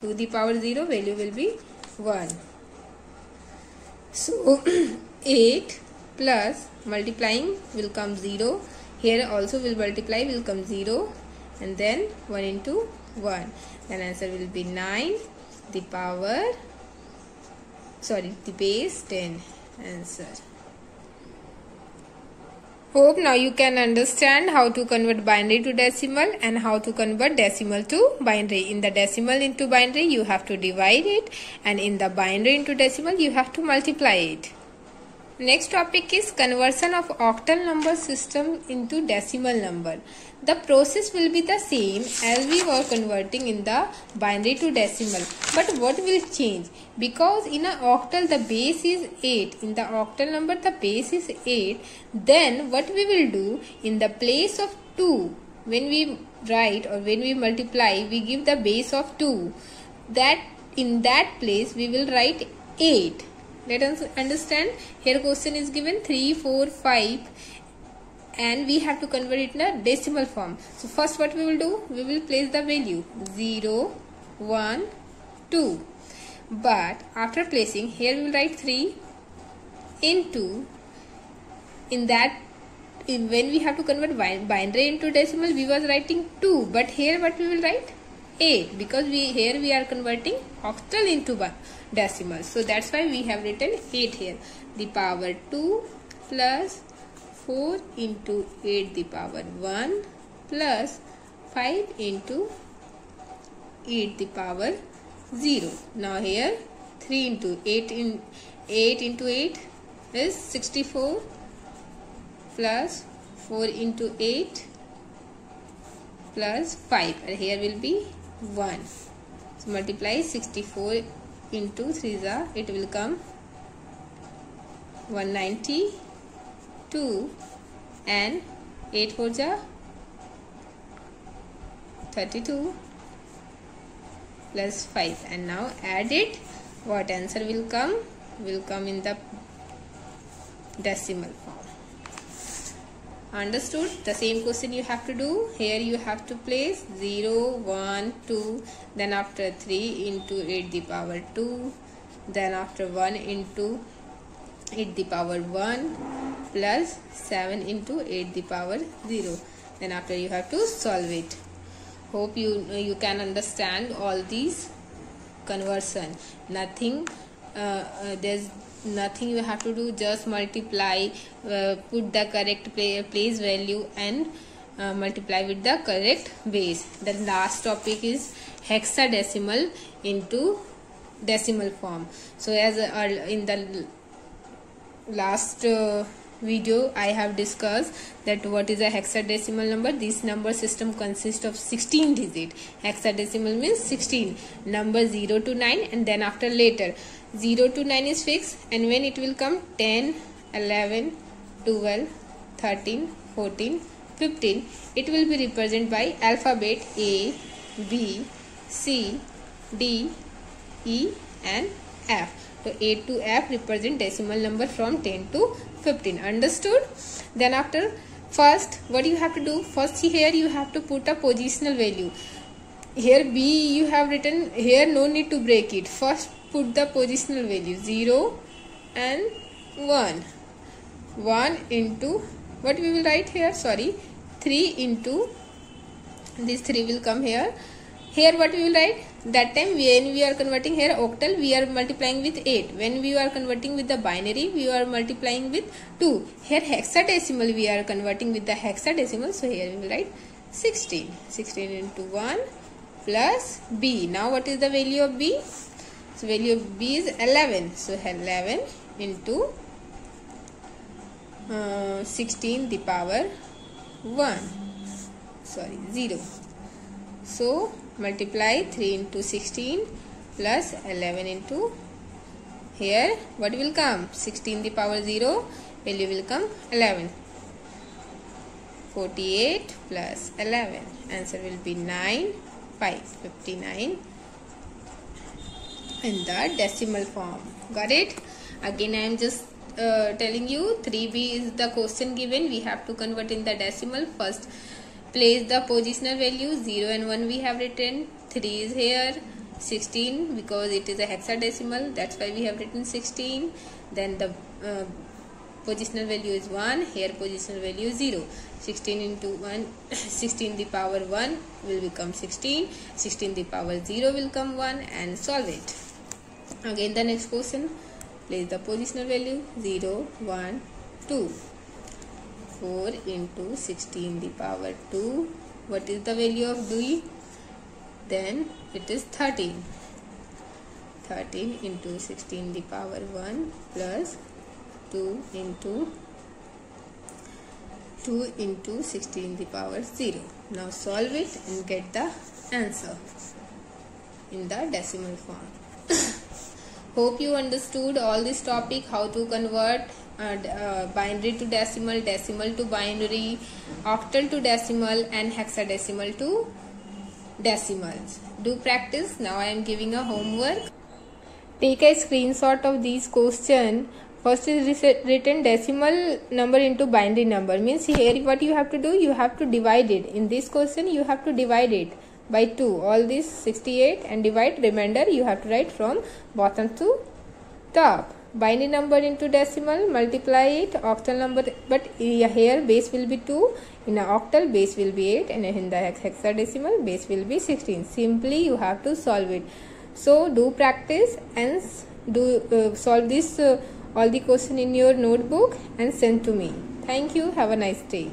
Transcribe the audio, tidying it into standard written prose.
to the power 0, value will be 1. So 8 plus multiplying will come 0. Here also will multiply, will come 0, and then 1 into 1. Then answer will be 9, the base 10. Answer. Hope now you can understand how to convert binary to decimal and how to convert decimal to binary. In the decimal into binary, you have to divide it, and in the binary into decimal, you have to multiply it. Next topic is conversion of octal number system into decimal number. The process will be the same as we were converting in the binary to decimal. But what will change? Because in a octal the base is 8. In the octal number the base is 8. Then what we will do, in the place of 2, when we write or when we multiply, we give the base of 2. That in that place we will write 8. Let us understand. Here question is given 3, 4, 5 and we have to convert it in a decimal form. So first what we will do? We will place the value 0, 1, 2. But after placing, here we will write 3 into, when we have to convert binary into decimal, we was writing 2. But here what we will write? 8, because here we are converting octal into decimal. So that's why we have written 8 here. The power 2 plus 4 into 8 the power 1 plus 5 into 8 the power 0. Now here 3 into 8 into 8 is 64 plus 4 into 8 plus 5, and here will be 1. So multiply 64 into 3 it will come 192 and 8 4 32 plus 5, and now add it. What answer will come? Will come in the decimal form. Understood? The same question you have to do. Here you have to place 0, 1, 2, then after 3 into 8 the power 2, then after 1 into 8 the power 1 plus 7 into 8 the power 0. Then after you have to solve it. Hope you can understand all these conversion. Nothing there's nothing you have to do, just multiply, put the correct place value and multiply with the correct base. The last topic is hexadecimal into decimal form. So as in the last video I have discussed that what is a hexadecimal number. This number system consists of 16 digit. Hexadecimal means 16 number 0 to 9, and then after later 0 to 9 is fixed, and when it will come 10, 11, 12, 13, 14, 15, it will be represented by alphabet A, B, C, D, E and F. So A to F represent decimal number from 10 to 15. Understood? Then after, first what you have to do? First here you have to put a positional value. Here B you have written, here no need to break it. First put the positional value 0 and 1. 1 into, what we will write here? 3 into, this 3 will come here. Here what we will write? That time when we are converting here octal, we are multiplying with 8. When we are converting with the binary, we are multiplying with 2. Here hexadecimal, we are converting with the hexadecimal. So here we will write 16. 16 into 1 plus B. Now what is the value of B? So value of B is 11. So 11 into 16 the power 0. So multiply 3 into 16 plus 11 into, here what will come? 16 the power 0, value will come 11. 48 plus 11, answer will be 9, 5, 59 in the decimal form. Got it? Again I am just telling you, 3B is the question given. We have to convert in the decimal. First place the positional value. 0 and 1 we have written, 3 is here, 16 because it is a hexadecimal, that's why we have written 16. Then the positional value is 1, here positional value is 0. 16 into 1, 16 the power 1 will become 16, 16 the power 0 will come 1, and solve it. Again the next question, place the positional value 0, 1, 2. 4 into 16 the power 2, what is the value of d? Then it is 13. 13 into 16 the power 1 plus 2 into 16 the power 0. Now solve it and get the answer in the decimal form. Hope you understood all this topic, how to convert binary to decimal, decimal to binary, octal to decimal, and hexadecimal to decimals. Do practice. Now I am giving a homework. Take a screenshot of these questions. First is written decimal number into binary number. Means here what you have to do, you have to divide it. In this question you have to divide it by 2. All this 68 and divide, remainder you have to write from bottom to top. Binary number into decimal, multiply it, octal number, but here base will be 2, in a octal base will be 8, and in the hexadecimal base will be 16. Simply you have to solve it. So do practice and do solve this all the question in your notebook and send to me. Thank you. Have a nice day.